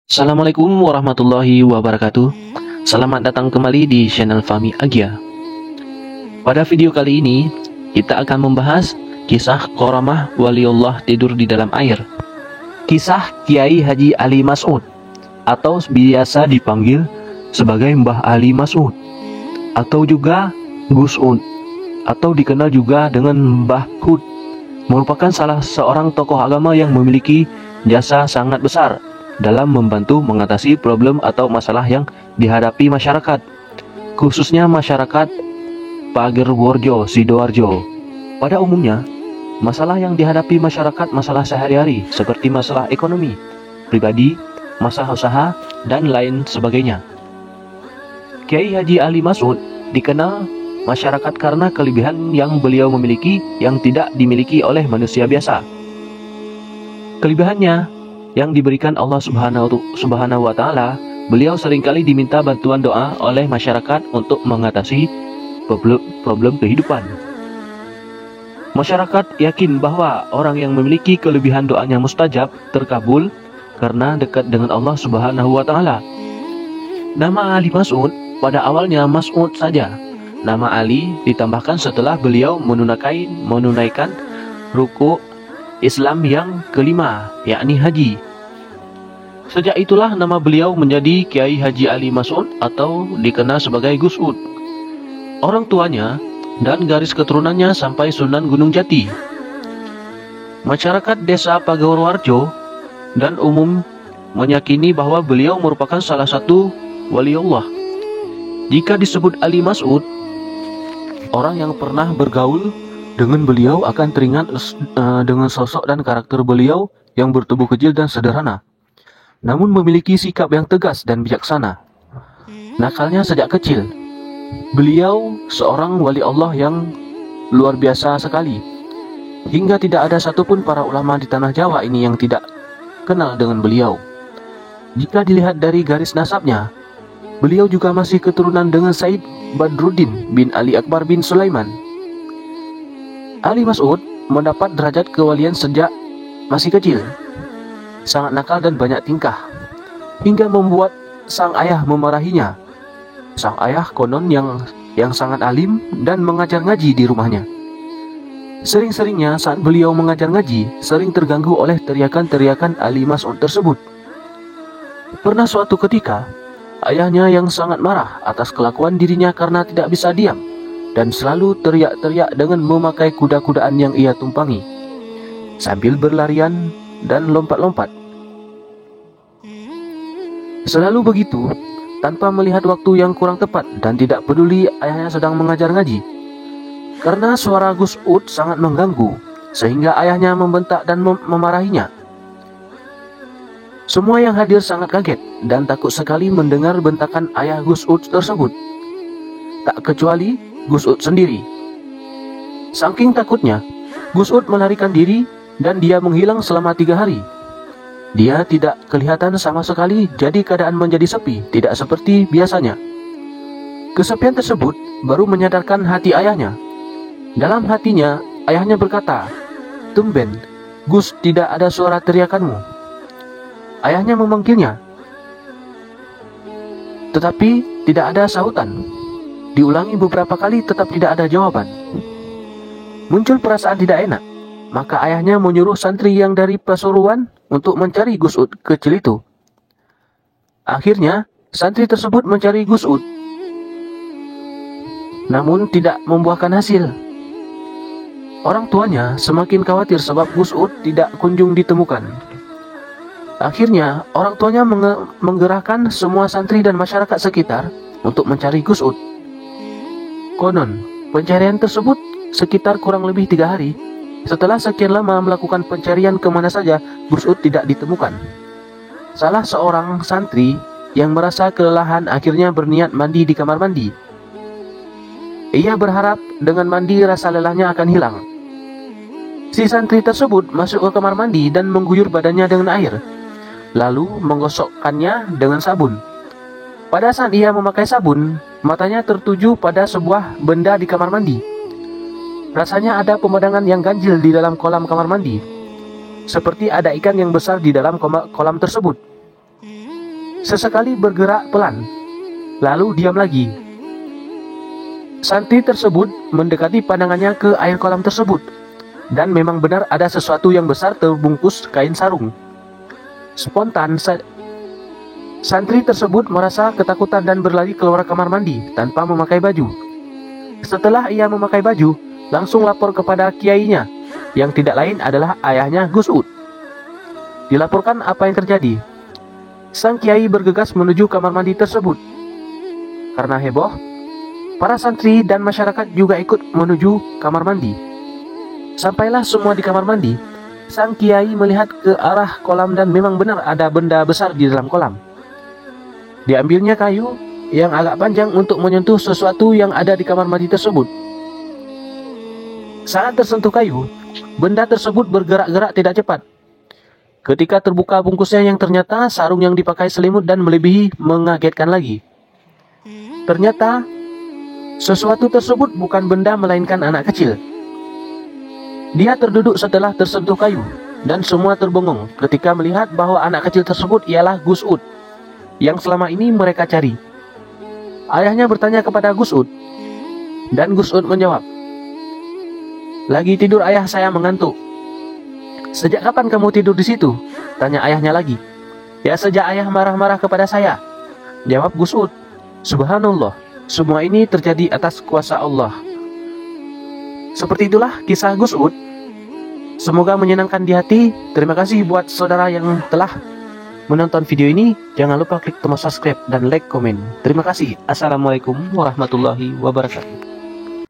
Assalamualaikum warahmatullahi wabarakatuh. Selamat datang kembali di channel Fahmi Agia. Pada video kali ini, kita akan membahas kisah Karamah Waliullah tidur di dalam air. Kisah Kiai Haji Ali Mas'ud, atau biasa dipanggil sebagai Mbah Ali Mas'ud, atau juga Gus Ud, atau dikenal juga dengan Mbah Hud, merupakan salah seorang tokoh agama yang memiliki jasa sangat besar dalam membantu mengatasi problem atau masalah yang dihadapi masyarakat, khususnya masyarakat Pagerworejo, Sidoarjo. Pada umumnya, masalah yang dihadapi masyarakat masalah sehari-hari seperti masalah ekonomi, pribadi, masalah usaha, dan lain sebagainya. Kiai Haji Ali Mas'ud dikenal masyarakat karena kelebihan yang beliau miliki yang tidak dimiliki oleh manusia biasa. Kelebihannya yang diberikan Allah Subhanahu wa Ta'ala, beliau seringkali diminta bantuan doa oleh masyarakat untuk mengatasi problem kehidupan. Masyarakat yakin bahwa orang yang memiliki kelebihan doanya mustajab, terkabul karena dekat dengan Allah Subhanahu wa Ta'ala. Nama Ali Mas'ud pada awalnya Mas'ud saja. Nama Ali ditambahkan setelah beliau menunaikan rukuk Islam yang kelima, yakni haji. Sejak itulah nama beliau menjadi Kiai Haji Ali Mas'ud atau dikenal sebagai Gus Ud. Orang tuanya dan garis keturunannya sampai Sunan Gunung Jati. Masyarakat desa Pagerworejo dan umum meyakini bahwa beliau merupakan salah satu waliullah. Jika disebut Ali Mas'ud, orang yang pernah bergaul dengan beliau akan teringat dengan sosok dan karakter beliau yang bertubuh kecil dan sederhana, namun memiliki sikap yang tegas dan bijaksana. Nakalnya sejak kecil. Beliau seorang wali Allah yang luar biasa sekali, hingga tidak ada satupun para ulama di tanah Jawa ini yang tidak kenal dengan beliau. Jika dilihat dari garis nasabnya, beliau juga masih keturunan dengan Said Badruddin bin Ali Akbar bin Sulaiman. Ali Mas'ud mendapat derajat kewalian sejak masih kecil, sangat nakal dan banyak tingkah, hingga membuat sang ayah memarahinya. Sang ayah konon yang sangat alim dan mengajar ngaji di rumahnya. Sering-seringnya saat beliau mengajar ngaji, sering terganggu oleh teriakan-teriakan Ali Mas'ud tersebut. Pernah suatu ketika, ayahnya yang sangat marah atas kelakuan dirinya karena tidak bisa diam dan selalu teriak-teriak dengan memakai kuda-kudaan yang ia tumpangi, sambil berlarian dan lompat-lompat. Selalu begitu, tanpa melihat waktu yang kurang tepat dan tidak peduli ayahnya sedang mengajar ngaji. Karena suara Gus Ud sangat mengganggu, sehingga ayahnya membentak dan memarahinya. Semua yang hadir sangat kaget dan takut sekali mendengar bentakan ayah Gus Ud tersebut. Tak kecuali Gus Ud sendiri. Saking takutnya, Gus Ud melarikan diri dan dia menghilang selama 3 hari. Dia tidak kelihatan sama sekali, jadi keadaan menjadi sepi, tidak seperti biasanya. Kesepian tersebut baru menyadarkan hati ayahnya. Dalam hatinya, ayahnya berkata, "Tumben, Gus, tidak ada suara teriakanmu." Ayahnya memanggilnya, tetapi tidak ada sautan. Diulangi beberapa kali, tetap tidak ada jawaban. Muncul perasaan tidak enak. Maka ayahnya menyuruh santri yang dari Pasuruan untuk mencari Gus Ud kecil itu. Akhirnya, santri tersebut mencari Gus Ud, namun tidak membuahkan hasil. Orang tuanya semakin khawatir sebab Gus Ud tidak kunjung ditemukan. Akhirnya, orang tuanya menggerakkan semua santri dan masyarakat sekitar untuk mencari Gus Ud. Konon, pencarian tersebut sekitar kurang lebih 3 hari. Setelah sekian lama melakukan pencarian kemana saja, Gus Ud tidak ditemukan. Salah seorang santri yang merasa kelelahan akhirnya berniat mandi di kamar mandi. Ia berharap dengan mandi rasa lelahnya akan hilang. Si santri tersebut masuk ke kamar mandi dan mengguyur badannya dengan air, lalu menggosokkannya dengan sabun. Pada saat ia memakai sabun, matanya tertuju pada sebuah benda di kamar mandi. Rasanya ada pemandangan yang ganjil di dalam kolam kamar mandi, seperti ada ikan yang besar di dalam kolam tersebut. Sesekali bergerak pelan, lalu diam lagi. Santri tersebut mendekati pandangannya ke air kolam tersebut, dan memang benar ada sesuatu yang besar terbungkus kain sarung. Spontan, santri tersebut merasa ketakutan dan berlari keluar kamar mandi tanpa memakai baju. Setelah ia memakai baju, langsung lapor kepada kiainya, yang tidak lain adalah ayahnya Gus Ud. Dilaporkan apa yang terjadi. Sang kiai bergegas menuju kamar mandi tersebut. Karena heboh, para santri dan masyarakat juga ikut menuju kamar mandi. Sampailah semua di kamar mandi, sang kiai melihat ke arah kolam dan memang benar ada benda besar di dalam kolam. Diambilnya kayu yang agak panjang untuk menyentuh sesuatu yang ada di kamar mandi tersebut. Saat tersentuh kayu, benda tersebut bergerak-gerak tidak cepat. Ketika terbuka bungkusnya yang ternyata sarung yang dipakai selimut dan melebihi mengagetkan lagi. Ternyata sesuatu tersebut bukan benda melainkan anak kecil. Dia terduduk setelah tersentuh kayu, dan semua terbengong ketika melihat bahwa anak kecil tersebut ialah Gus Ud yang selama ini mereka cari. Ayahnya bertanya kepada Gus Ud, dan Gus Ud menjawab, "Lagi tidur ayah, saya mengantuk." "Sejak kapan kamu tidur di situ?" tanya ayahnya lagi. "Ya, sejak ayah marah-marah kepada saya," jawab Gus Ud. Subhanallah, semua ini terjadi atas kuasa Allah. Seperti itulah kisah Gus Ud. Semoga menyenangkan di hati. Terima kasih buat saudara yang telah menonton video ini. Jangan lupa klik tombol subscribe dan like komen. Terima kasih. Assalamualaikum warahmatullahi wabarakatuh.